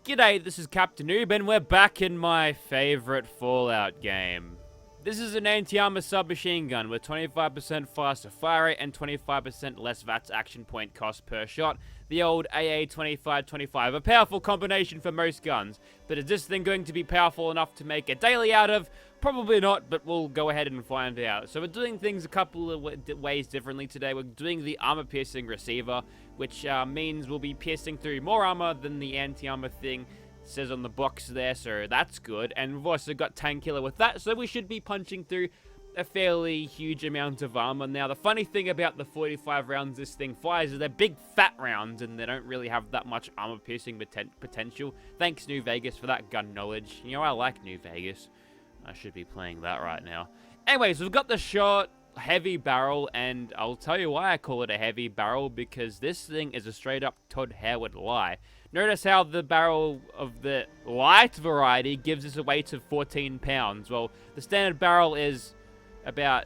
G'day, this is Captainoob, and we're back in my favorite Fallout game. This is an anti-armor submachine gun with 25% faster fire rate and 25% less VATS action point cost per shot. The old AA2525, a powerful combination for most guns. But is this thing going to be powerful enough to make a daily out of? Probably not, but we'll go ahead and find out. So we're doing things a couple of ways differently today. We're doing the armor-piercing receiver, which means we'll be piercing through more armor than the anti-armor thing says on the box there, so that's good. And we've also got tank killer with that, so we should be punching through a fairly huge amount of armor. Now, the funny thing about the 45 rounds this thing fires is they're big fat rounds, and they don't really have that much armor piercing potential. Thanks, New Vegas, for that gun knowledge. You know, I like New Vegas. I should be playing that right now. Anyways, we've got the short, heavy barrel, and I'll tell you why I call it a heavy barrel, because this thing is a straight-up Todd Howard lie. Notice how the barrel of the light variety gives us a weight of 14 pounds. Well, the standard barrel is about...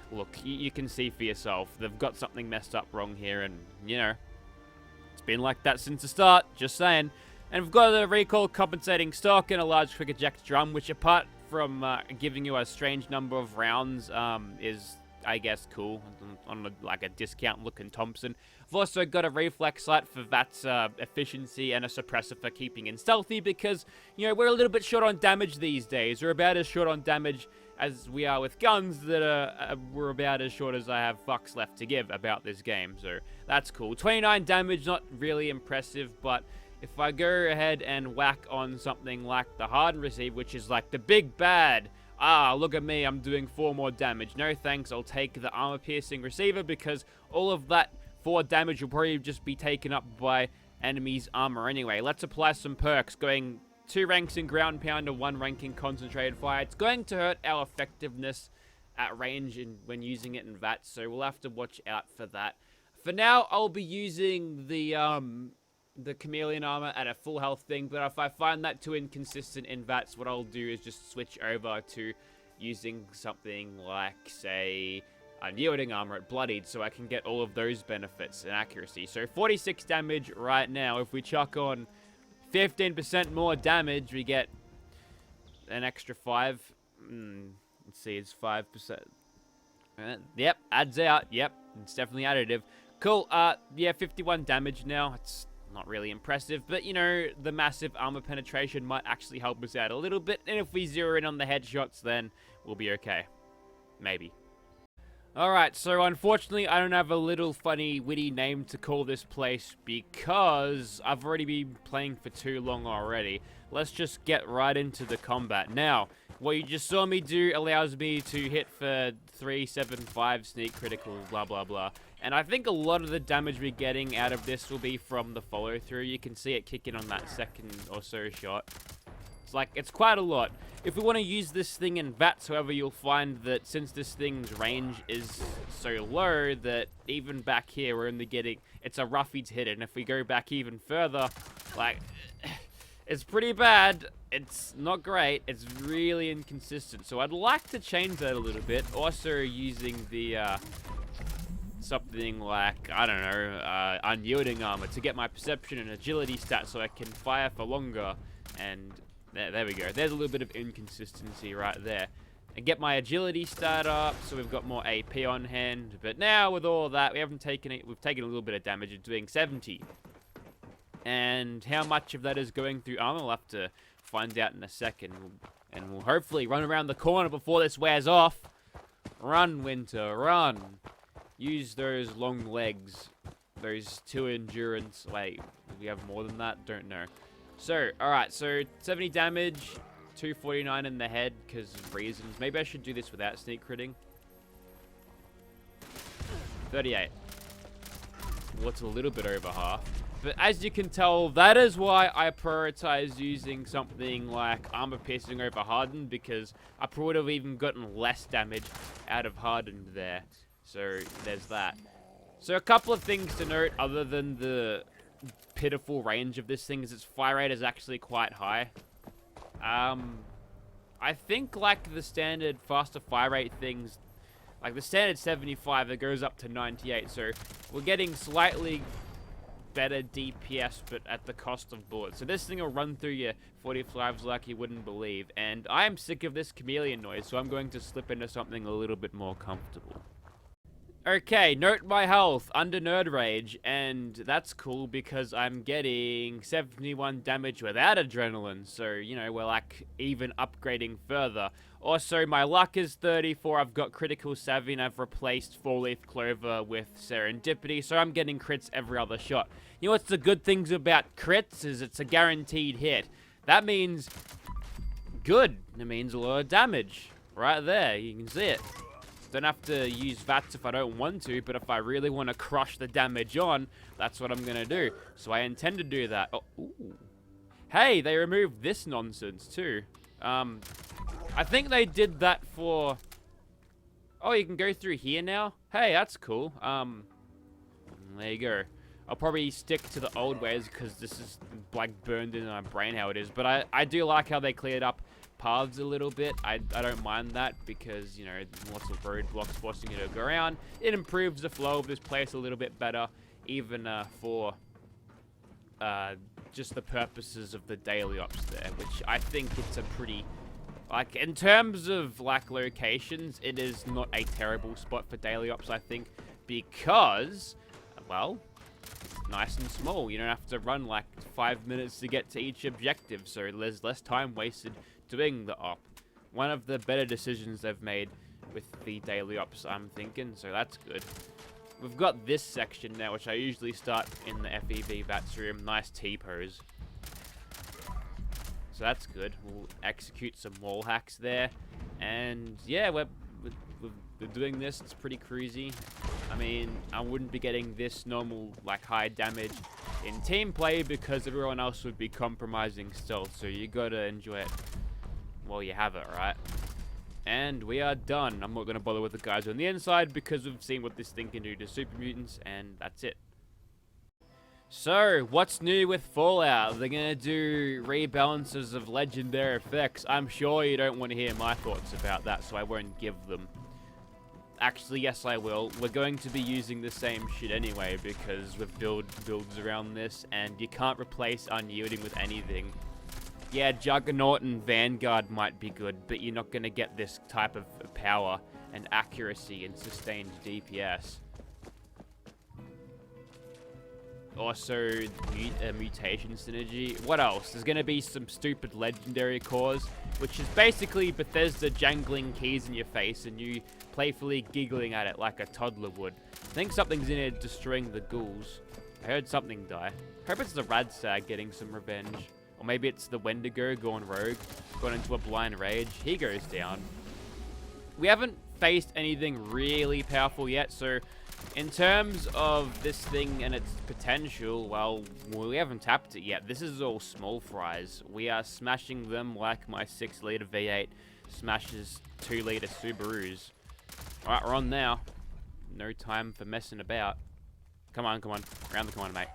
Look, you can see for yourself. They've got something messed up wrong here, and, you know, it's been like that since the start, just saying. And we've got a recoil compensating stock and a large quick eject drum, which apart from giving you a strange number of rounds, is, I guess, cool on like a discount looking Thompson. I've also got a reflex sight for VATS efficiency and a suppressor for keeping in stealthy because, you know, we're a little bit short on damage these days. We're about as short on damage as we are with guns that we're about as short as I have fucks left to give about this game. So that's cool. 29 damage, not really impressive, but if I go ahead and whack on something like the hardened receiver, which is like the big bad, look at me, I'm doing 4 more damage. No thanks, I'll take the armor-piercing receiver because all of that 4 damage will probably just be taken up by enemies' armor anyway. Let's apply some perks, going 2 ranks in ground pound and 1 rank in concentrated fire. It's going to hurt our effectiveness at range when using it in VATS, so we'll have to watch out for that. For now, I'll be using the chameleon armor at a full health thing, but if I find that too inconsistent in VATS, what I'll do is just switch over to using something like, say, unyielding armor at bloodied, so I can get all of those benefits and accuracy. So 46 damage right now. If we chuck on 15% more damage, we get an extra 5. Let's see, it's 5%. Yep, adds out. Yep, it's definitely additive. Cool. Yeah, 51 damage now. It's not really impressive, but, you know, the massive armor penetration might actually help us out a little bit, and if we zero in on the headshots, then we'll be okay. Maybe. Alright, so unfortunately, I don't have a little funny, witty name to call this place because I've already been playing for too long already. Let's just get right into the combat. Now, what you just saw me do allows me to hit for 375 sneak critical, blah blah blah. And I think a lot of the damage we're getting out of this will be from the follow through. You can see it kicking on that second or so shot. It's like, it's quite a lot. If we want to use this thing in VATS, however, you'll find that since this thing's range is so low that even back here we're only getting, it's a roughie to hit it. And if we go back even further, like, it's pretty bad. It's not great. It's really inconsistent. So I'd like to change that a little bit. Also using the, something like, I don't know, unyielding armor to get my perception and agility stats so I can fire for longer. And there we go. There's a little bit of inconsistency right there. And get my agility stat up, so we've got more AP on hand. But now with all that, we've taken a little bit of damage. It's doing 70. And how much of that is going through armor, we'll have to find out in a second. And we'll hopefully run around the corner before this wears off. Run, Winter, run. Use those long legs. Those 2 endurance. Wait, do we have more than that? Don't know. So, alright, so 70 damage, 249 in the head because of reasons. Maybe I should do this without sneak critting. 38. Well, it's a little bit over half. But as you can tell, that is why I prioritize using something like armor piercing over hardened, because I would have even gotten less damage out of hardened there. So, there's that. So, a couple of things to note other than the pitiful range of this thing is its fire rate is actually quite high. I think like the standard faster fire rate things, like the standard 75, it goes up to 98, so we're getting slightly better DPS, but at the cost of bullets. So this thing will run through your 45s like you wouldn't believe. And I am sick of this chameleon noise, so I'm going to slip into something a little bit more comfortable. Okay, note my health, under Nerd Rage, and that's cool because I'm getting 71 damage without Adrenaline, so, you know, we're like even upgrading further. Also, my luck is 34, I've got Critical Savvy, and I've replaced 4-Leaf Clover with Serendipity, so I'm getting crits every other shot. You know what's the good things about crits is it's a guaranteed hit. That means good. It means a lot of damage. Right there, you can see it. Don't have to use VATS if I don't want to, but if I really want to crush the damage on, that's what I'm going to do. So I intend to do that. Oh, ooh. Hey, they removed this nonsense too. I think they did that for... Oh, you can go through here now? Hey, that's cool. There you go. I'll probably stick to the old ways because this is like burned in my brain how it is. But I do like how they cleared up paths a little bit. I don't mind that because, you know, lots of roadblocks forcing you to go around. It improves the flow of this place a little bit better, even for just the purposes of the daily ops there, which I think it's a pretty, like, in terms of, like, locations, it is not a terrible spot for daily ops, I think, because, well, it's nice and small. You don't have to run, like, 5 minutes to get to each objective, so there's less time wasted doing the op. One of the better decisions they've made with the daily ops, I'm thinking, so that's good. We've got this section now, which I usually start in the FEV VATS room. Nice T-pose. So that's good. We'll execute some wall hacks there. And yeah, we're doing this. It's pretty cruisy. I mean, I wouldn't be getting this normal, like, high damage in team play because everyone else would be compromising stealth. So you gotta enjoy it while you have it, right? And we are done. I'm not going to bother with the guys on the inside because we've seen what this thing can do to super mutants, and that's it. So, what's new with Fallout? They're going to do rebalances of legendary effects. I'm sure you don't want to hear my thoughts about that, so I won't give them. Actually, yes, I will. We're going to be using the same shit anyway because we've builds around this, and you can't replace unyielding with anything. Yeah, Juggernaut and Vanguard might be good, but you're not going to get this type of power and accuracy and sustained DPS. Also, mutation synergy. What else? There's going to be some stupid legendary cores, which is basically Bethesda jangling keys in your face and you playfully giggling at it like a toddler would. I think something's in here destroying the ghouls. I heard something die. Hope it's the Radstag getting some revenge. Or maybe it's the Wendigo gone rogue, gone into a blind rage. He goes down. We haven't faced anything really powerful yet, so in terms of this thing and its potential, well, we haven't tapped it yet. This is all small fries. We are smashing them like my 6-liter V8 smashes 2-liter Subarus. Alright, we're on now. No time for messing about. Come on, come on. Round the corner, mate.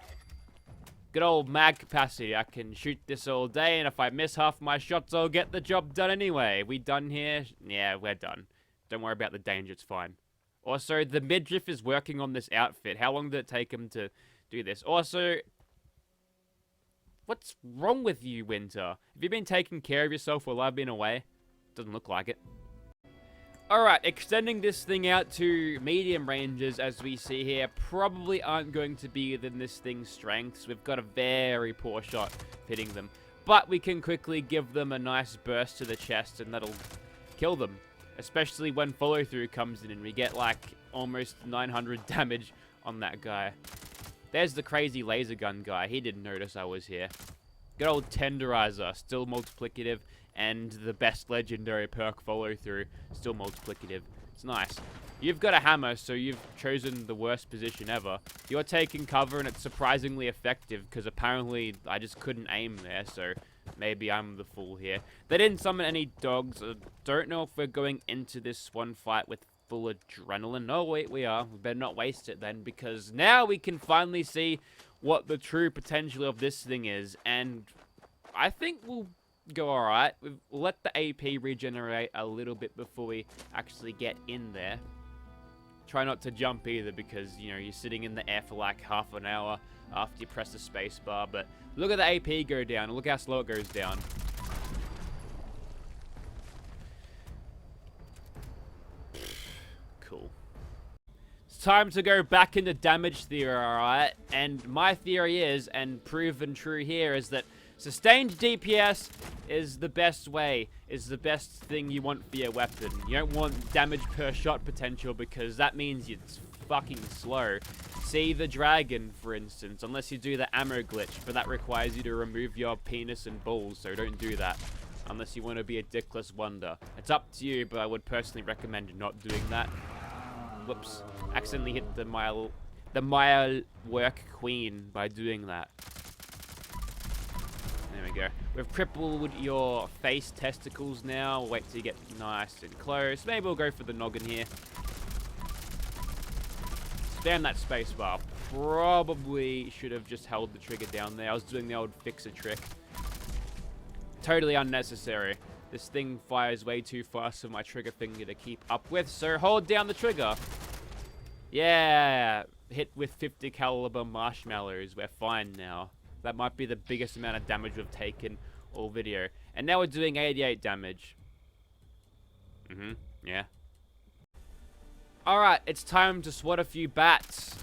Good old mag capacity. I can shoot this all day, and if I miss half my shots, I'll get the job done anyway. We done here? Yeah, we're done. Don't worry about the danger, it's fine. Also, the midriff is working on this outfit. How long did it take him to do this? Also, what's wrong with you, Winter? Have you been taking care of yourself while I've been away? Doesn't look like it. Alright, extending this thing out to medium ranges, as we see here, probably aren't going to be within this thing's strengths. We've got a very poor shot hitting them. But we can quickly give them a nice burst to the chest, and that'll kill them. Especially when follow-through comes in, and we get, like, almost 900 damage on that guy. There's the crazy laser gun guy. He didn't notice I was here. Good old Tenderizer, still multiplicative. And the best legendary perk follow-through, still multiplicative. It's nice. You've got a hammer, so you've chosen the worst position ever. You're taking cover, and it's surprisingly effective, because apparently I just couldn't aim there, so maybe I'm the fool here. They didn't summon any dogs. I don't know if we're going into this one fight with full adrenaline. Oh, wait, we are. We better not waste it then, because now we can finally see what the true potential of this thing is, and I think we'll go alright. We'll let the AP regenerate a little bit before we actually get in there. Try not to jump either because, you know, you're sitting in the air for like half an hour after you press the space bar. But look at the AP go down. Look how slow it goes down. Cool. It's time to go back into damage theory, alright? And my theory is, and proven true here, is that sustained DPS is the best way, is the best thing you want for your weapon. You don't want damage per shot potential because that means it's fucking slow. See the dragon, for instance, unless you do the ammo glitch, but that requires you to remove your penis and balls, so don't do that. Unless you want to be a dickless wonder. It's up to you, but I would personally recommend not doing that. Whoops. Accidentally hit the Maya work queen by doing that. There we go. We've crippled your face testicles now. Wait till you get nice and close. Maybe we'll go for the noggin here. Spam that spacebar. Probably should have just held the trigger down there. I was doing the old fix a trick. Totally unnecessary. This thing fires way too fast for my trigger finger to keep up with, so hold down the trigger. Yeah, hit with 50 caliber marshmallows. We're fine now. That might be the biggest amount of damage we've taken all video. And now we're doing 88 damage. Yeah. Alright, it's time to swat a few bats.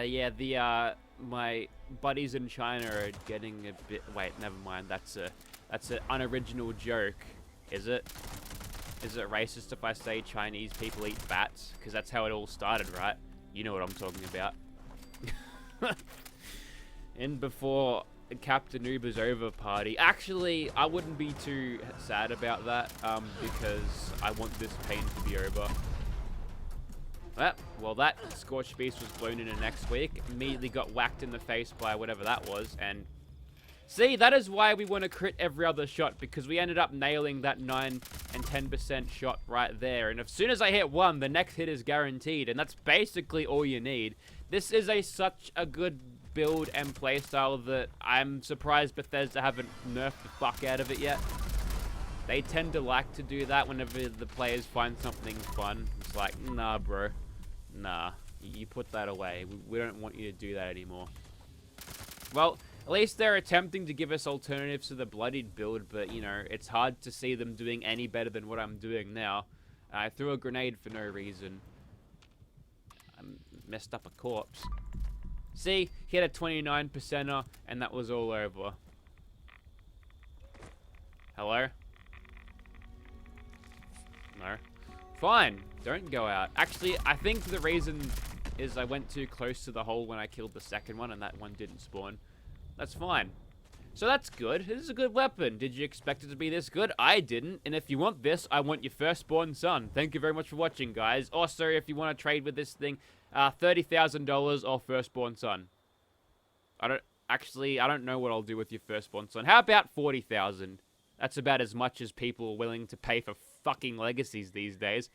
Yeah, my buddies in China are getting a bit... Wait, never mind. That's an unoriginal joke. Is it? Is it racist if I say Chinese people eat bats? Because that's how it all started, right? You know what I'm talking about. And before Captainoob is over party. Actually, I wouldn't be too sad about that, because I want this pain to be over. Well, that Scorched Beast was blown into next week. Immediately got whacked in the face by whatever that was, and... See, that is why we want to crit every other shot, because we ended up nailing that 9 and 10% shot right there. And as soon as I hit one, the next hit is guaranteed, and that's basically all you need. This is such a good build and playstyle that I'm surprised Bethesda haven't nerfed the fuck out of it yet. They tend to like to do that whenever the players find something fun. It's like, nah, bro. Nah, you put that away. We don't want you to do that anymore. Well... At least they're attempting to give us alternatives to the bloodied build, but, you know, it's hard to see them doing any better than what I'm doing now. I threw a grenade for no reason. I messed up a corpse. See, he had a 29%er, and that was all over. Hello? No. Fine, don't go out. Actually, I think the reason is I went too close to the hole when I killed the second one, and that one didn't spawn. That's fine. So that's good. This is a good weapon. Did you expect it to be this good? I didn't. And if you want this, I want your firstborn son. Thank you very much for watching, guys. Also, if you want to trade with this thing, $30,000 or firstborn son. I don't know what I'll do with your firstborn son. How about 40,000? That's about as much as people are willing to pay for fucking legacies these days.